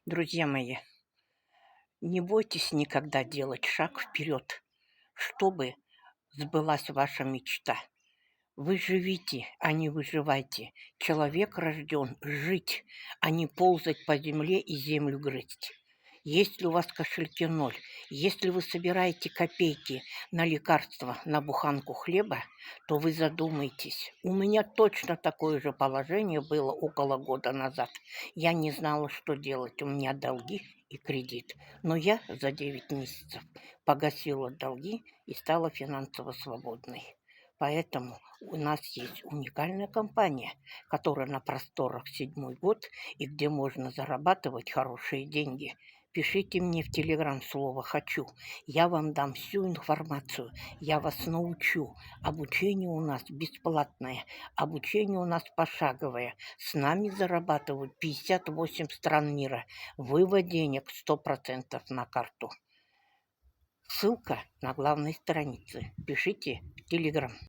Друзья мои, не бойтесь никогда делать шаг вперед, чтобы сбылась ваша мечта. Вы живите, а не выживайте. Человек рожден жить, а не ползать по земле и землю грызть. Если у вас в кошельке ноль, если вы собираете копейки на лекарства, на буханку хлеба, то вы задумайтесь. У меня точно такое же положение было около года назад. Я не знала, что делать. У меня долги и кредит. Но я за 9 месяцев погасила долги и стала финансово свободной. Поэтому у нас есть уникальная компания, которая на просторах седьмой год и где можно зарабатывать хорошие деньги. Пишите мне в Телеграм слово «хочу». Я вам дам всю информацию, я вас научу. Обучение у нас бесплатное, обучение у нас пошаговое. С нами зарабатывают 58 стран мира. Вывод денег 100% на карту. Ссылка на главной странице. Пишите в Телеграм.